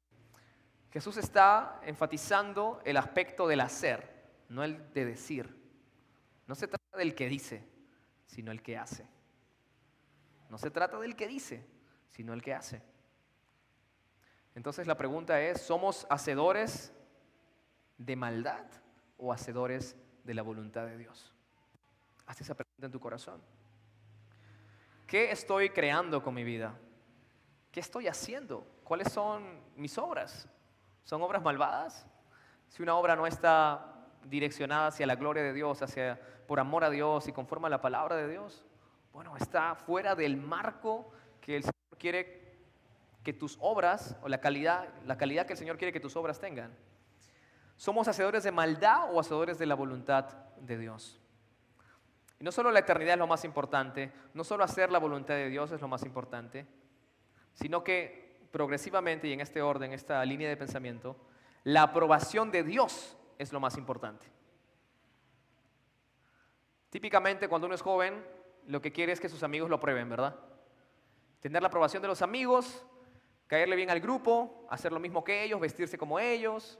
Jesús está enfatizando el aspecto del hacer, no el de decir. No se trata del que dice, sino el que hace. No se trata del que dice, sino el que hace. Entonces la pregunta es, ¿somos hacedores de maldad o hacedores de la voluntad de Dios? Haz esa pregunta en tu corazón. ¿Qué estoy creando con mi vida? ¿Qué estoy haciendo? ¿Cuáles son mis obras? ¿Son obras malvadas? Si una obra no está direccionada hacia la gloria de Dios, por amor a Dios y conforme a la palabra de Dios, bueno, está fuera del marco que el Señor quiere que tus obras, o la calidad que el Señor quiere que tus obras tengan. ¿Somos hacedores de maldad o hacedores de la voluntad de Dios? Y no solo la eternidad es lo más importante, no solo hacer la voluntad de Dios es lo más importante, sino que progresivamente y en este orden, esta línea de pensamiento, la aprobación de Dios es lo más importante. Típicamente cuando uno es joven, lo que quiere es que sus amigos lo aprueben, ¿verdad? Tener la aprobación de los amigos, caerle bien al grupo, hacer lo mismo que ellos, vestirse como ellos,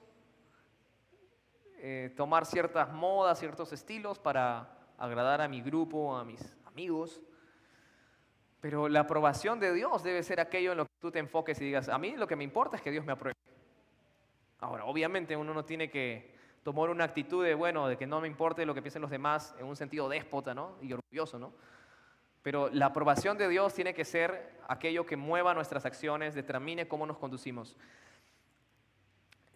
tomar ciertas modas, ciertos estilos para agradar a mi grupo, a mis amigos. Pero la aprobación de Dios debe ser aquello en lo que tú te enfoques y digas, a mí lo que me importa es que Dios me apruebe. Ahora, obviamente uno no tiene que tomar una actitud de, bueno, de que no me importe lo que piensen los demás en un sentido déspota, ¿no? Y orgulloso, ¿no? Pero la aprobación de Dios tiene que ser aquello que mueva nuestras acciones, determine cómo nos conducimos.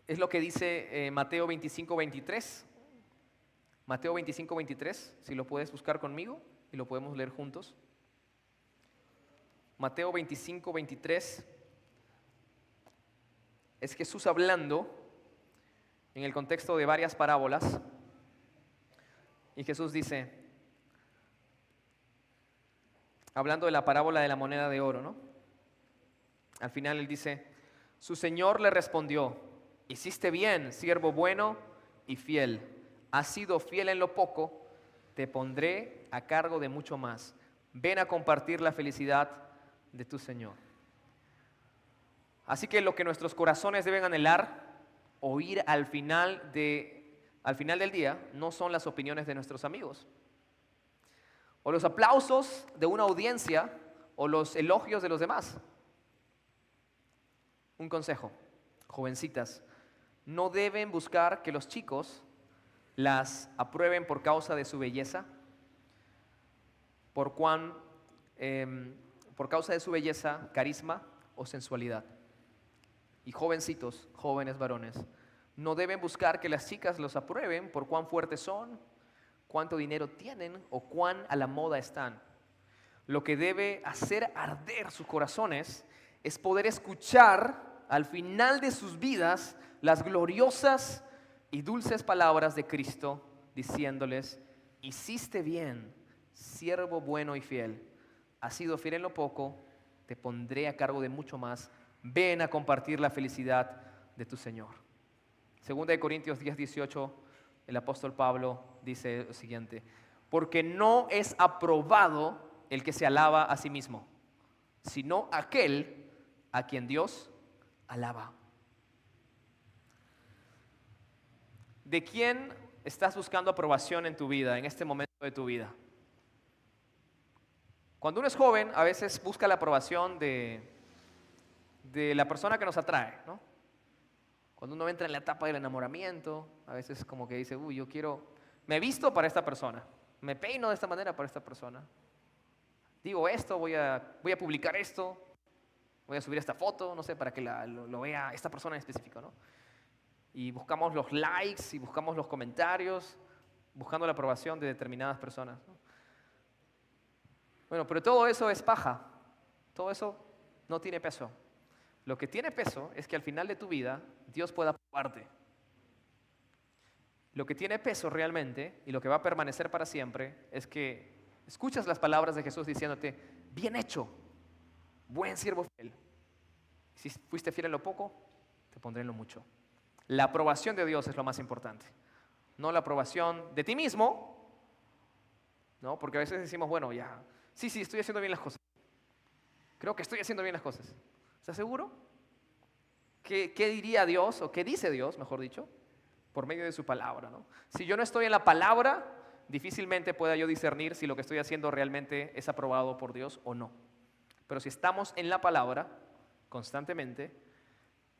Es lo que dice Mateo 25:23. Mateo 25:23, si lo puedes buscar conmigo y lo podemos leer juntos. Mateo 25:23 es Jesús hablando en el contexto de varias parábolas. Y Jesús dice, hablando de la parábola de la moneda de oro, ¿no? Al final él dice, su señor le respondió, hiciste bien, siervo bueno y fiel. Has sido fiel en lo poco, te pondré a cargo de mucho más. Ven a compartir la felicidad de tu Señor. Así que lo que nuestros corazones deben anhelar, oír al final del día, no son las opiniones de nuestros amigos, o los aplausos de una audiencia, o los elogios de los demás. Un consejo, jovencitas, no deben buscar que los chicos las aprueben por causa de su belleza, por causa de su belleza, carisma o sensualidad. Y jovencitos, jóvenes varones, no deben buscar que las chicas los aprueben por cuán fuertes son, cuánto dinero tienen o cuán a la moda están. Lo que debe hacer arder sus corazones es poder escuchar al final de sus vidas las gloriosas y dulces palabras de Cristo diciéndoles, hiciste bien, siervo bueno y fiel, has sido fiel en lo poco, te pondré a cargo de mucho más, ven a compartir la felicidad de tu Señor. Segunda de Corintios 10:18, el apóstol Pablo dice lo siguiente, porque no es aprobado el que se alaba a sí mismo, sino aquel a quien Dios alaba. ¿De quién estás buscando aprobación en tu vida, en este momento de tu vida? Cuando uno es joven, a veces busca la aprobación de la persona que nos atrae, ¿no? Cuando uno entra en la etapa del enamoramiento, a veces como que dice, uy, me visto para esta persona, me peino de esta manera para esta persona, digo esto, voy a publicar esto, voy a subir esta foto, no sé, para que lo vea esta persona en específico, ¿no? Y buscamos los likes y buscamos los comentarios, buscando la aprobación de determinadas personas, ¿no? Bueno, pero todo eso es paja, todo eso no tiene peso. Lo que tiene peso es que al final de tu vida Dios pueda aprobarte. Lo que tiene peso realmente y lo que va a permanecer para siempre es que escuchas las palabras de Jesús diciéndote, bien hecho, buen siervo fiel. Si fuiste fiel en lo poco, te pondré en lo mucho. La aprobación de Dios es lo más importante, no la aprobación de ti mismo, ¿no? Porque a veces decimos, bueno, ya, sí, estoy haciendo bien las cosas. Creo que estoy haciendo bien las cosas. ¿Estás seguro? ¿Qué diría Dios, o qué dice Dios, mejor dicho, por medio de su palabra, ¿no? Si yo no estoy en la palabra, difícilmente pueda yo discernir si lo que estoy haciendo realmente es aprobado por Dios o no. Pero si estamos en la palabra constantemente,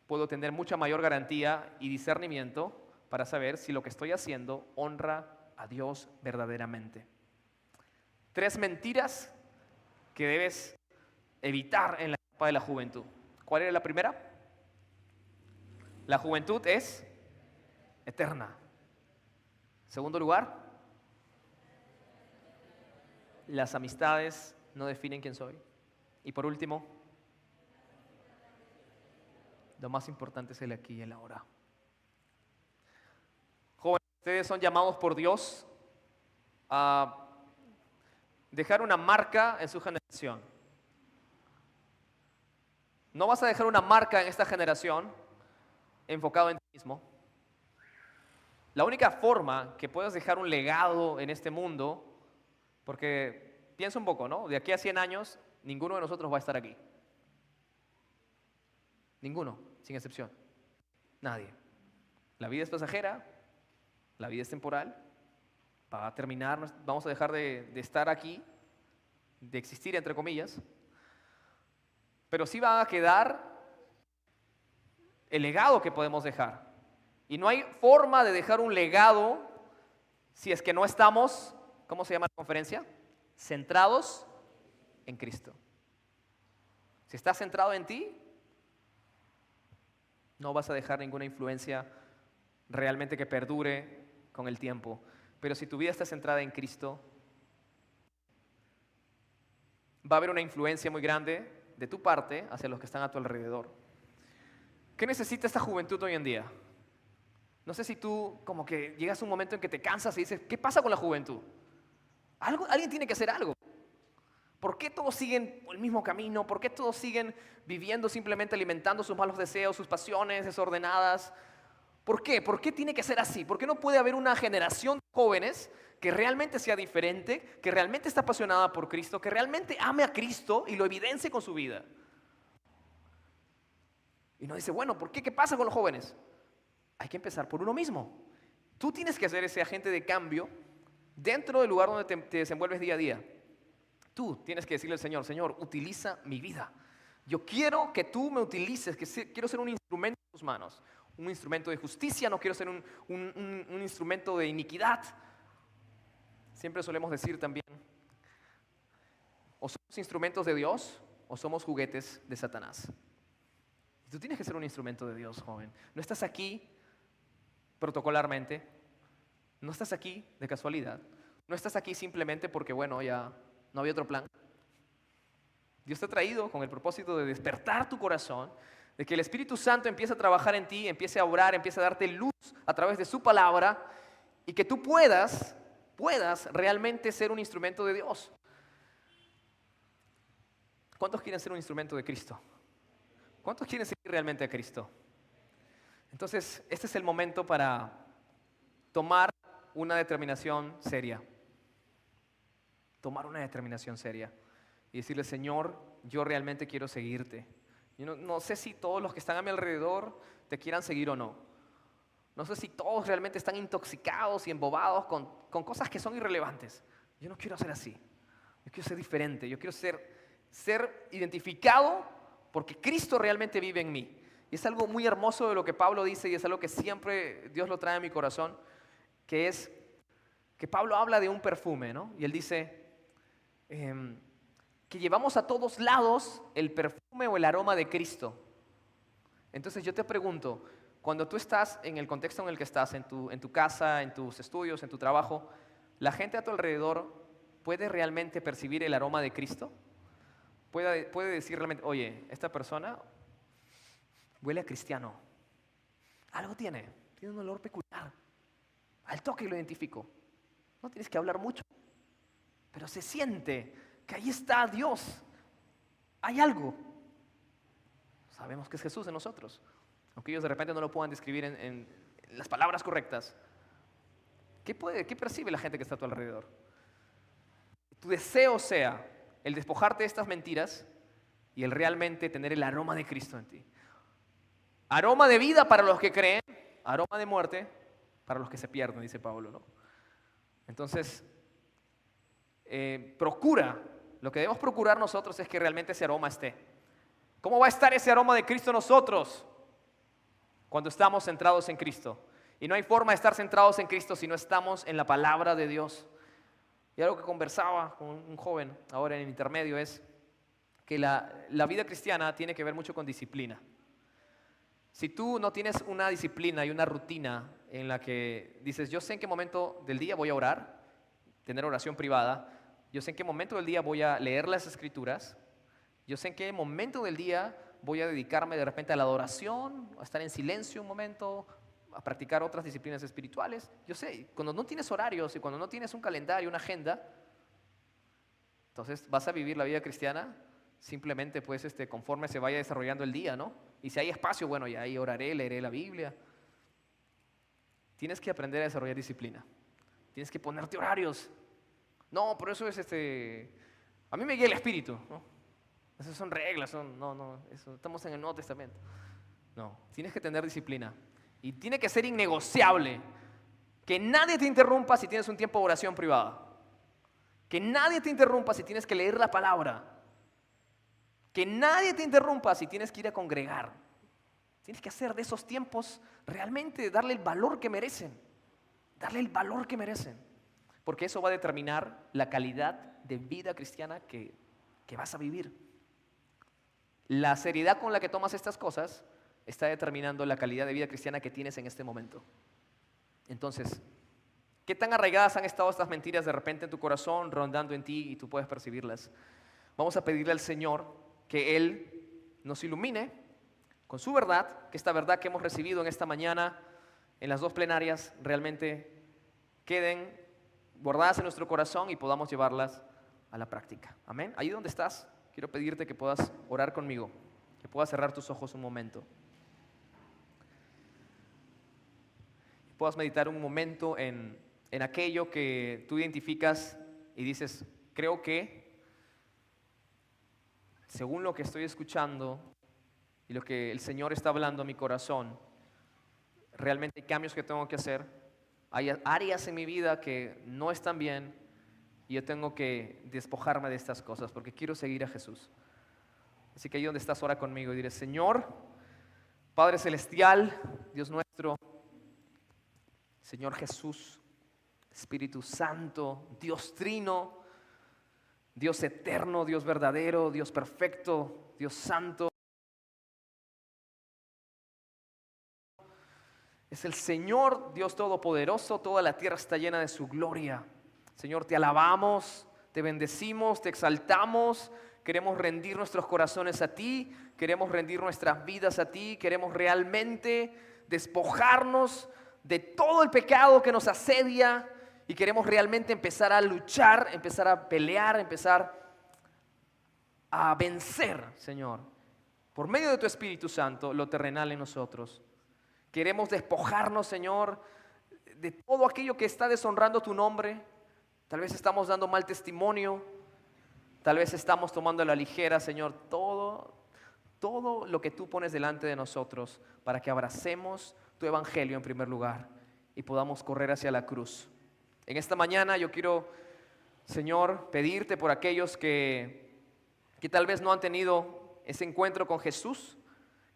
puedo tener mucha mayor garantía y discernimiento para saber si lo que estoy haciendo honra a Dios verdaderamente. 3 mentiras que debes evitar en la etapa de la juventud. ¿Cuál era la primera? La juventud es eterna. Segundo lugar, las amistades no definen quién soy. Y por último, lo más importante es el aquí y el ahora. Ustedes son llamados por Dios a dejar una marca en su generación. No vas a dejar una marca en esta generación enfocado en ti mismo. La única forma que puedas dejar un legado en este mundo, porque piensa un poco, ¿no? De aquí a 100 años, ninguno de nosotros va a estar aquí. Ninguno, sin excepción. Nadie. La vida es pasajera, la vida es temporal, va a terminar, vamos a dejar de estar aquí, de existir entre comillas, pero sí va a quedar el legado que podemos dejar. Y no hay forma de dejar un legado si es que no estamos, ¿cómo se llama la conferencia? Centrados en Cristo. Si estás centrado en ti, no vas a dejar ninguna influencia realmente que perdure con el tiempo. Pero si tu vida está centrada en Cristo, va a haber una influencia muy grande de tu parte hacia los que están a tu alrededor. ¿Qué necesita esta juventud hoy en día? No sé si tú como que llegas a un momento en que te cansas y dices, ¿qué pasa con la juventud? Alguien tiene que hacer algo. ¿Por qué todos siguen el mismo camino? ¿Por qué todos siguen viviendo simplemente alimentando sus malos deseos, sus pasiones desordenadas? ¿Por qué? ¿Por qué tiene que ser así? ¿Por qué no puede haber una generación de jóvenes que realmente sea diferente, que realmente está apasionada por Cristo, que realmente ame a Cristo y lo evidencie con su vida? Y uno dice, bueno, ¿por qué? ¿Qué pasa con los jóvenes? Hay que empezar por uno mismo. Tú tienes que ser ese agente de cambio dentro del lugar donde te desenvuelves día a día. Tú tienes que decirle al Señor, Señor, utiliza mi vida. Yo quiero que tú me utilices, quiero ser un instrumento en tus manos. Un instrumento de justicia, no quiero ser un instrumento de iniquidad. Siempre solemos decir también, o somos instrumentos de Dios o somos juguetes de Satanás. Tú tienes que ser un instrumento de Dios, joven. No estás aquí protocolarmente, no estás aquí de casualidad, no estás aquí simplemente porque, bueno, ya no había otro plan. Dios te ha traído con el propósito de despertar tu corazón, de que el Espíritu Santo empiece a trabajar en ti, empiece a orar, empiece a darte luz a través de su palabra y que tú puedas realmente ser un instrumento de Dios. ¿Cuántos quieren ser un instrumento de Cristo? ¿Cuántos quieren seguir realmente a Cristo? Entonces, este es el momento para tomar una determinación seria. Tomar una determinación seria y decirle, Señor, yo realmente quiero seguirte. Yo no sé si todos los que están a mi alrededor te quieran seguir o no. No sé si todos realmente están intoxicados y embobados con cosas que son irrelevantes. Yo no quiero ser así. Yo quiero ser diferente. Yo quiero ser identificado porque Cristo realmente vive en mí. Y es algo muy hermoso de lo que Pablo dice y es algo que siempre Dios lo trae a mi corazón, que es que Pablo habla de un perfume, ¿no? Y él dice que llevamos a todos lados el perfume o el aroma de Cristo. Entonces yo te pregunto, cuando tú estás en el contexto en el que estás, en tu casa, en tus estudios, en tu trabajo, ¿la gente a tu alrededor puede realmente percibir el aroma de Cristo? Puede decir realmente, oye, esta persona huele a cristiano. Algo tiene un olor peculiar. Al toque lo identifico. No tienes que hablar mucho, pero se siente que ahí está Dios. Hay algo. Sabemos que es Jesús en nosotros, aunque ellos de repente no lo puedan describir en las palabras correctas. ¿Qué percibe la gente que está a tu alrededor? Tu deseo sea el despojarte de estas mentiras y el realmente tener el aroma de Cristo en ti. Aroma de vida para los que creen, aroma de muerte para los que se pierden, dice Pablo, ¿no? Entonces, lo que debemos procurar nosotros es que realmente ese aroma esté. ¿Cómo va a estar ese aroma de Cristo en nosotros? Cuando estamos centrados en Cristo. Y no hay forma de estar centrados en Cristo si no estamos en la palabra de Dios. Y algo que conversaba con un joven ahora en el intermedio es que la vida cristiana tiene que ver mucho con disciplina. Si tú no tienes una disciplina y una rutina en la que dices, yo sé en qué momento del día voy a orar, tener oración privada, yo sé en qué momento del día voy a leer las Escrituras, yo sé en qué momento del día voy a dedicarme de repente a la adoración, a estar en silencio un momento, a practicar otras disciplinas espirituales. Yo sé, cuando no tienes horarios y cuando no tienes un calendario, una agenda, entonces vas a vivir la vida cristiana simplemente pues conforme se vaya desarrollando el día, ¿no? Y si hay espacio, bueno, ya ahí oraré, leeré la Biblia. Tienes que aprender a desarrollar disciplina. Tienes que ponerte horarios. No, pero eso es a mí me guía el Espíritu, ¿no? Esas son reglas, estamos en el Nuevo Testamento. No, tienes que tener disciplina. Y tiene que ser innegociable. Que nadie te interrumpa si tienes un tiempo de oración privada. Que nadie te interrumpa si tienes que leer la palabra. Que nadie te interrumpa si tienes que ir a congregar. Tienes que hacer de esos tiempos realmente darle el valor que merecen. Darle el valor que merecen. Porque eso va a determinar la calidad de vida cristiana que vas a vivir. La seriedad con la que tomas estas cosas está determinando la calidad de vida cristiana que tienes en este momento. Entonces, ¿qué tan arraigadas han estado estas mentiras de repente en tu corazón, rondando en ti y tú puedes percibirlas? Vamos a pedirle al Señor que Él nos ilumine con su verdad, que esta verdad que hemos recibido en esta mañana, en las 2 plenarias, realmente queden guardadas en nuestro corazón y podamos llevarlas a la práctica. Amén. Ahí donde estás, quiero pedirte que puedas orar conmigo, que puedas cerrar tus ojos un momento. Puedas meditar un momento en aquello que tú identificas y dices, creo que, según lo que estoy escuchando y lo que el Señor está hablando a mi corazón, realmente hay cambios que tengo que hacer. Hay áreas en mi vida que no están bien y yo tengo que despojarme de estas cosas porque quiero seguir a Jesús. Así que ahí donde estás, ora conmigo y diré, Señor, Padre Celestial, Dios nuestro, Señor Jesús, Espíritu Santo, Dios Trino, Dios eterno, Dios verdadero, Dios perfecto, Dios santo. Es el Señor, Dios todopoderoso, toda la tierra está llena de su gloria. Señor, te alabamos, te bendecimos, te exaltamos, queremos rendir nuestros corazones a ti, queremos rendir nuestras vidas a ti, queremos realmente despojarnos de todo el pecado que nos asedia y queremos realmente empezar a luchar, empezar a pelear, empezar a vencer, Señor, por medio de tu Espíritu Santo, lo terrenal en nosotros. Queremos despojarnos, Señor, de todo aquello que está deshonrando tu nombre. Tal vez estamos dando mal testimonio, tal vez estamos tomando a la ligera, Señor, todo lo que tú pones delante de nosotros para que abracemos tu evangelio en primer lugar y podamos correr hacia la cruz. En esta mañana yo quiero, Señor, pedirte por aquellos que tal vez no han tenido ese encuentro con Jesús,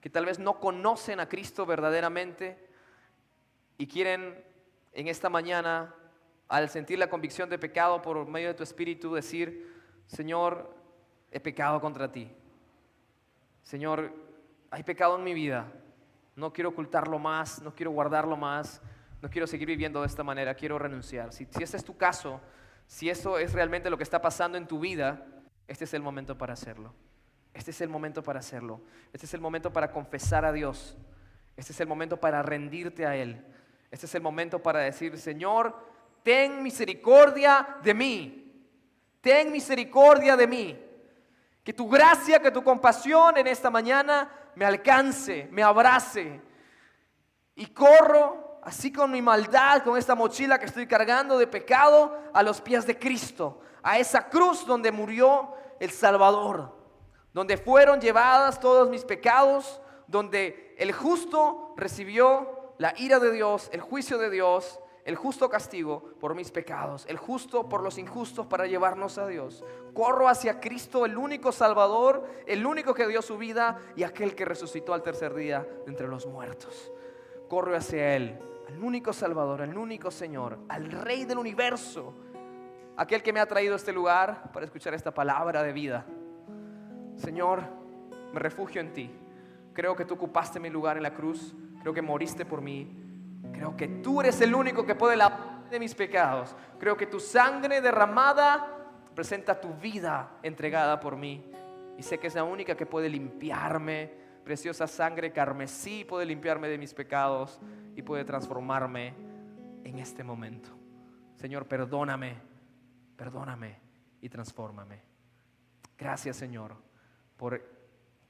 que tal vez no conocen a Cristo verdaderamente y quieren en esta mañana, al sentir la convicción de pecado por medio de tu Espíritu, decir, Señor, he pecado contra ti. Señor, hay pecado en mi vida. No quiero ocultarlo más, no quiero guardarlo más, no quiero seguir viviendo de esta manera, quiero renunciar. Si ese es tu caso, si eso es realmente lo que está pasando en tu vida, este es el momento para hacerlo. Este es el momento para hacerlo. Este es el momento para confesar a Dios. Este es el momento para rendirte a Él. Este es el momento para decir, Señor, ten misericordia de mí. Ten misericordia de mí. Que tu gracia, que tu compasión en esta mañana me alcance, me abrace. Y corro, así con mi maldad, con esta mochila que estoy cargando de pecado, a los pies de Cristo. A esa cruz donde murió el Salvador. Donde fueron llevadas todos mis pecados, donde el justo recibió la ira de Dios, el juicio de Dios, el justo castigo por mis pecados, el justo por los injustos para llevarnos a Dios. Corro hacia Cristo, el único Salvador, el único que dio su vida y aquel que resucitó al tercer día de entre los muertos. Corro hacia Él, al único Salvador, al único Señor, al Rey del universo, aquel que me ha traído a este lugar para escuchar esta palabra de vida. Señor, me refugio en ti. Creo que tú ocupaste mi lugar en la cruz. Creo que moriste por mí. Creo que tú eres el único que puede lavar de mis pecados. Creo que tu sangre derramada presenta tu vida entregada por mí. Y sé que es la única que puede limpiarme preciosa sangre carmesí puede limpiarme de mis pecados y puede transformarme en este momento. Señor, perdóname y transfórmame. Gracias, Señor, por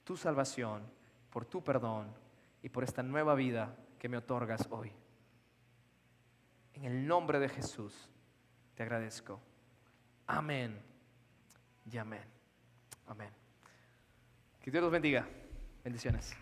tu salvación, por tu perdón y por esta nueva vida que me otorgas hoy. En el nombre de Jesús te agradezco. Amén y amén. Amén. Que Dios los bendiga. Bendiciones.